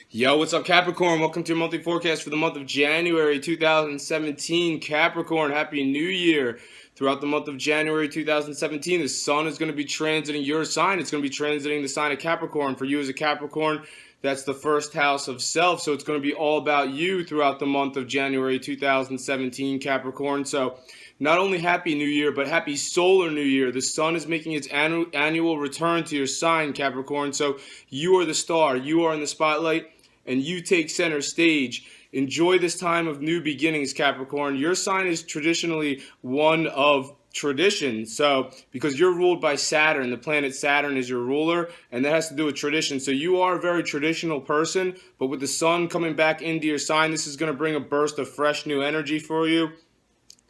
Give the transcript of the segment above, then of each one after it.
Yo, what's up, Capricorn? Welcome to your monthly forecast for the month of January 2017. Capricorn, Happy New Year. Throughout the month of January 2017, the sun is going to be transiting your sign. It's going to be transiting the sign of Capricorn. For you as a Capricorn, that's the first house of self. So it's going to be all about you throughout the month of January 2017, Capricorn. So not only Happy New Year, but Happy Solar New Year. The sun is making its annual return to your sign, Capricorn. So you are the star. You are in the spotlight, and you take center stage. Enjoy this time of new beginnings, Capricorn. Your sign is traditionally one of tradition. So, because you're ruled by Saturn, the planet Saturn is your ruler, and that has to do with tradition. So you are a very traditional person, but with the sun coming back into your sign, this is going to bring a burst of fresh new energy for you.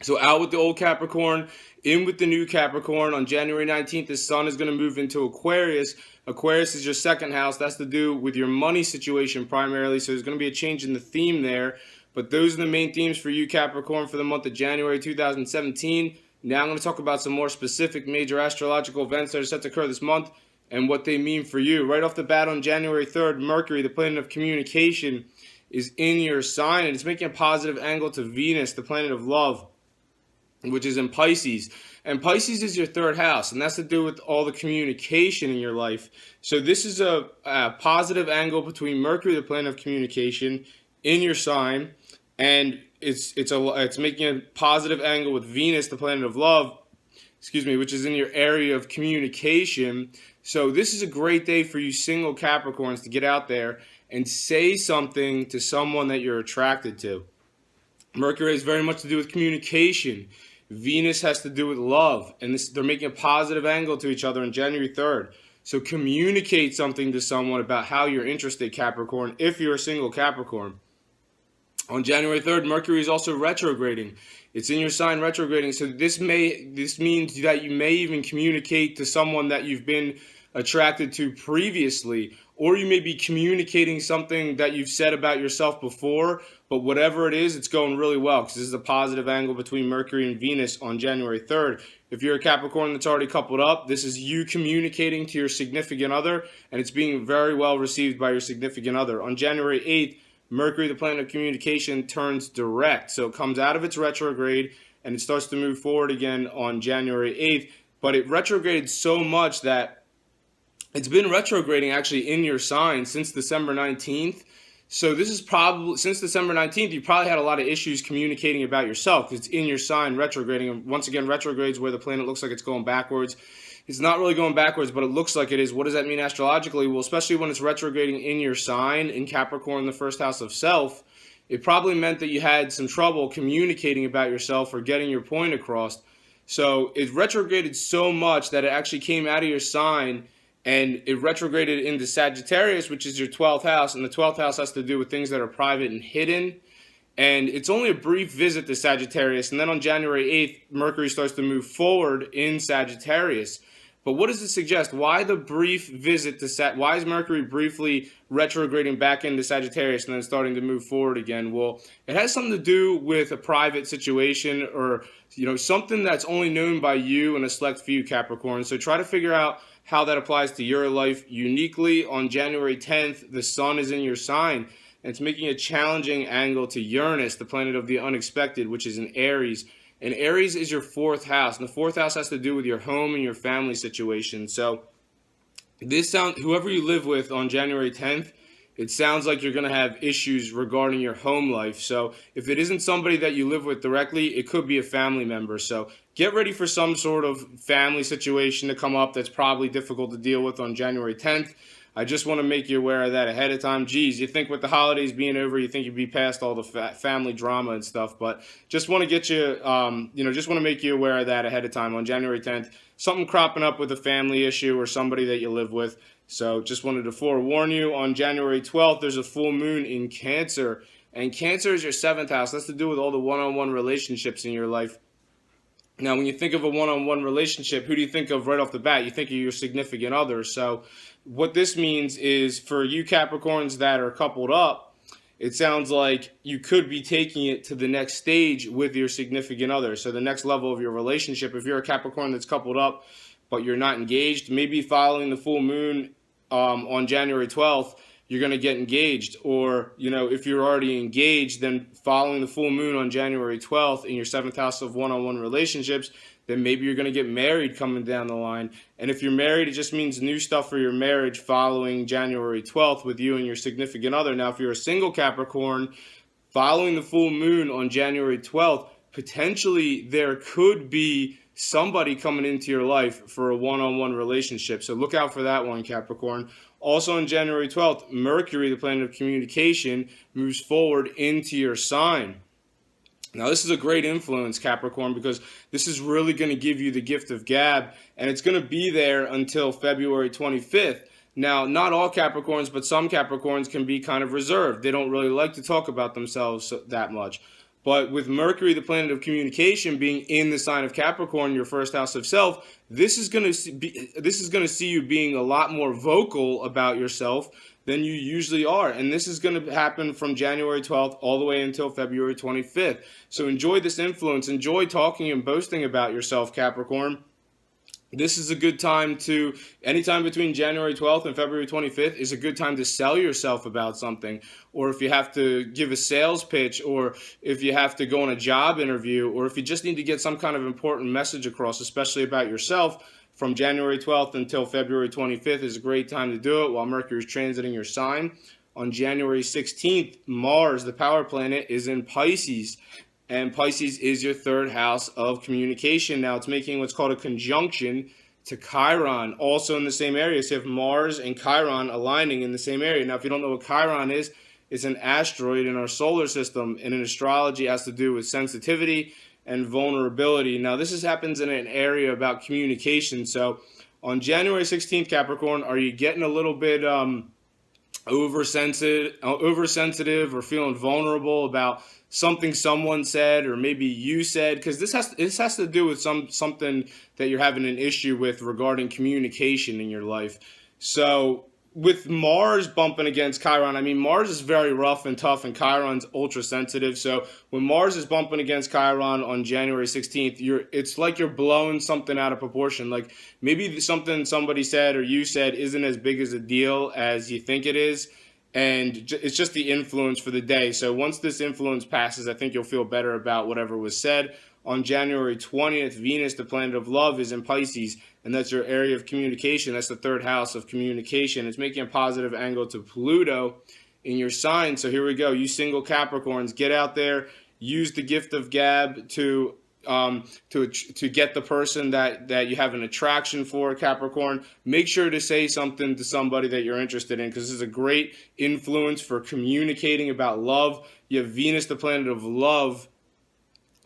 So out with the old Capricorn, in with the new Capricorn. On January 19th, the sun is going to move into Aquarius. Aquarius is your second house. That's to do with your money situation primarily. So there's going to be a change in the theme there. But those are the main themes for you, Capricorn, for the month of January 2017. Now I'm going to talk about some more specific major astrological events that are set to occur this month and what they mean for you. Right off the bat, on January 3rd, Mercury, the planet of communication, is in your sign, and it's making a positive angle to Venus, the planet of love, which is in Pisces. And Pisces is your third house, and that's to do with all the communication in your life. So this is a positive angle between Mercury, the planet of communication, in your sign, and it's making a positive angle with Venus, the planet of love, which is in your area of communication. So this is a great day for you single Capricorns to get out there and say something to someone that you're attracted to. Mercury has very much to do with communication. Venus has to do with love, and they're making a positive angle to each other on January 3rd. So communicate something to someone about how you're interested, Capricorn, if you're a single Capricorn. On January 3rd, Mercury is also retrograding. It's in your sign retrograding, so this means that you may even communicate to someone that you've been attracted to previously, or you may be communicating something that you've said about yourself before, but whatever it is, it's going really well because this is a positive angle between Mercury and Venus on January 3rd. If you're a Capricorn that's already coupled up, this is you communicating to your significant other, and it's being very well received by your significant other. On January 8th, Mercury, the planet of communication, turns direct. So it comes out of its retrograde and it starts to move forward again on January 8th. But it retrograded so much that it's been retrograding actually in your sign since December 19th. So this is probably, since December 19th, you probably had a lot of issues communicating about yourself because it's in your sign retrograding. And once again, retrogrades where the planet looks like it's going backwards. It's not really going backwards, but it looks like it is. What does that mean astrologically? Well, especially when it's retrograding in your sign, in Capricorn, the first house of self, it probably meant that you had some trouble communicating about yourself or getting your point across. So it retrograded so much that it actually came out of your sign and it retrograded into Sagittarius, which is your 12th house. And the 12th house has to do with things that are private and hidden. And it's only a brief visit to Sagittarius. And then on January 8th, Mercury starts to move forward in Sagittarius. But what does it suggest? Why the brief visit to why is Mercury briefly retrograding back into Sagittarius and then starting to move forward again? Well, it has something to do with a private situation or something that's only known by you and a select few, Capricorn. So try to figure out how that applies to your life uniquely. On January 10th, the sun is in your sign, and it's making a challenging angle to Uranus, the planet of the unexpected, which is in Aries. And Aries is your fourth house, and the fourth house has to do with your home and your family situation. So whoever you live with on January 10th, it sounds like you're going to have issues regarding your home life. So if it isn't somebody that you live with directly, it could be a family member. So get ready for some sort of family situation to come up that's probably difficult to deal with on January 10th. I just want to make you aware of that ahead of time. Geez, you think with the holidays being over, you think you'd be past all the family drama and stuff, but just want to get you, just want to make you aware of that ahead of time on January 10th. Something cropping up with a family issue or somebody that you live with. So just wanted to forewarn you. On January 12th, there's a full moon in Cancer, and Cancer is your seventh house. That's to do with all the one-on-one relationships in your life. Now, when you think of a one-on-one relationship, who do you think of right off the bat? You think of your significant other. So what this means is for you Capricorns that are coupled up, it sounds like you could be taking it to the next stage with your significant other. So the next level of your relationship, if you're a Capricorn that's coupled up, but you're not engaged, maybe following the full moon on January 12th, you're going to get engaged. Or, if you're already engaged, then following the full moon on January 12th in your 7th house of one-on-one relationships, then maybe you're going to get married coming down the line. And if you're married, it just means new stuff for your marriage following January 12th with you and your significant other. Now, if you're a single Capricorn, following the full moon on January 12th, potentially there could be somebody coming into your life for a one-on-one relationship. So look out for that one, Capricorn. Also on January 12th, Mercury, the planet of communication, moves forward into your sign. Now, this is a great influence, Capricorn, because this is really going to give you the gift of gab, and it's going to be there until February 25th. Now, not all Capricorns, but some Capricorns can be kind of reserved. They don't really like to talk about themselves that much. But with Mercury, the planet of communication, being in the sign of Capricorn, your first house of self, this is going to see you being a lot more vocal about yourself than you usually are. And this is going to happen from January 12th all the way until February 25th. So enjoy this influence. Enjoy talking and boasting about yourself, Capricorn. This is a good time to, anytime between January 12th and February 25th is a good time to sell yourself about something. Or if you have to give a sales pitch, or if you have to go on a job interview, or if you just need to get some kind of important message across, especially about yourself, from January 12th until February 25th is a great time to do it while Mercury is transiting your sign. On January 16th, Mars, the power planet, is in Pisces. And Pisces is your third house of communication. Now, it's making what's called a conjunction to Chiron, also in the same area. So you have Mars and Chiron aligning in the same area. Now, if you don't know what Chiron is, it's an asteroid in our solar system. And in astrology, it has to do with sensitivity and vulnerability. Now, this happens in an area about communication. So on January 16th, Capricorn, are you getting a little bit oversensitive or feeling vulnerable about something someone said or maybe you said? Because this has to do with something that you're having an issue with regarding communication in your life. So with Mars bumping against Chiron, I mean, Mars is very rough and tough, and Chiron's ultra sensitive. So when Mars is bumping against Chiron on January 16th, it's like you're blowing something out of proportion. Like maybe something somebody said or you said isn't as big as a deal as you think it is. And it's just the influence for the day. So once this influence passes, I think you'll feel better about whatever was said. On January 20th, Venus, the planet of love, is in Pisces, and that's your area of communication. That's the third house of communication. It's making a positive angle to Pluto in your sign. So here we go. You single Capricorns, get out there, use the gift of gab to get the person that you have an attraction for, Capricorn. Make sure to say something to somebody that you're interested in, because this is a great influence for communicating about love. You have Venus, the planet of love,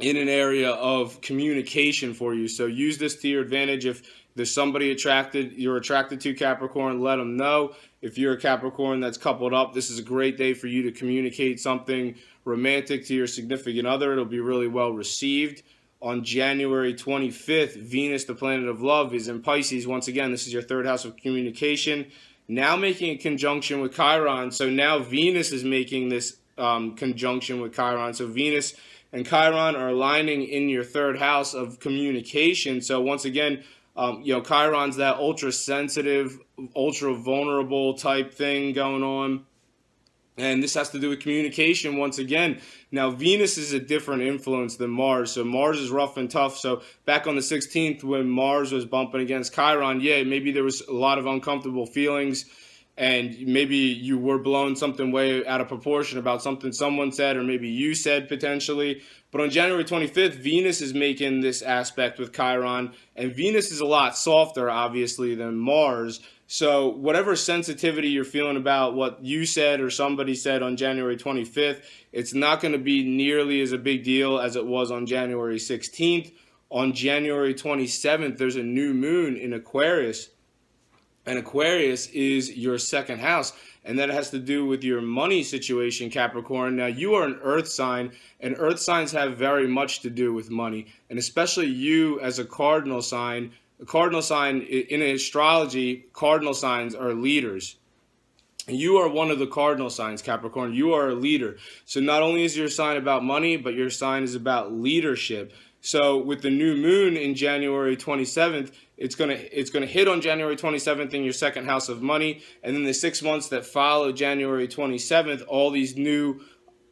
in an area of communication for you. So use this to your advantage. If there's somebody you're attracted to, Capricorn, let them know. If you're a Capricorn that's coupled up, this is a great day for you to communicate something romantic to your significant other. It'll be really well received. On January 25th, Venus, the planet of love, is in Pisces. Once again, this is your third house of communication. Now making a conjunction with Chiron. So now Venus is making this conjunction with Chiron. So Venus and Chiron are aligning in your third house of communication. So once again, Chiron's that ultra sensitive, ultra vulnerable type thing going on. And this has to do with communication once again. Now, Venus is a different influence than Mars. So Mars is rough and tough. So back on the 16th, when Mars was bumping against Chiron, yeah, maybe there was a lot of uncomfortable feelings. And maybe you were blown something way out of proportion about something someone said, or maybe you said potentially. But on January 25th, Venus is making this aspect with Chiron. And Venus is a lot softer, obviously, than Mars. So whatever sensitivity you're feeling about what you said or somebody said on January 25th, it's not going to be nearly as a big deal as it was on January 16th. On January 27th, there's a new moon in Aquarius. And Aquarius is your second house, and that has to do with your money situation, Capricorn. Now, you are an earth sign, and earth signs have very much to do with money, and especially you as a cardinal sign. A cardinal sign, in astrology, cardinal signs are leaders. And you are one of the cardinal signs, Capricorn. You are a leader. So not only is your sign about money, but your sign is about leadership. So with the new moon in January 27th, it's gonna hit on January 27th in your second house of money, and then the 6 months that follow January 27th, all these new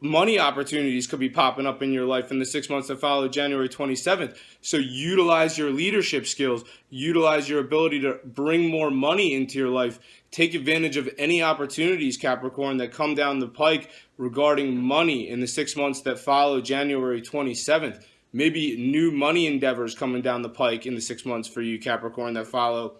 money opportunities could be popping up in your life in the 6 months that follow January 27th. So utilize your leadership skills, utilize your ability to bring more money into your life. Take advantage of any opportunities, Capricorn, that come down the pike regarding money in the 6 months that follow January 27th. Maybe new money endeavors coming down the pike in the 6 months for you, Capricorn, that follow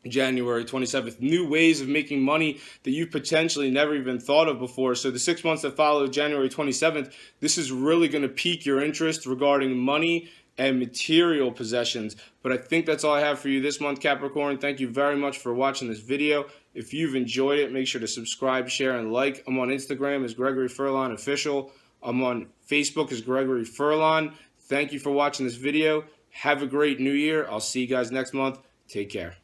January 27th. New ways of making money that you potentially never even thought of before. So the 6 months that follow January 27th, this is really going to pique your interest regarding money and material possessions. But I think that's all I have for you this month, Capricorn. Thank you very much for watching this video. If you've enjoyed it, make sure to subscribe, share, and like. I'm on Instagram as Gregory Furlan Official. I'm on Facebook as Gregory Furlan. Thank you for watching this video. Have a great new year. I'll see you guys next month. Take care.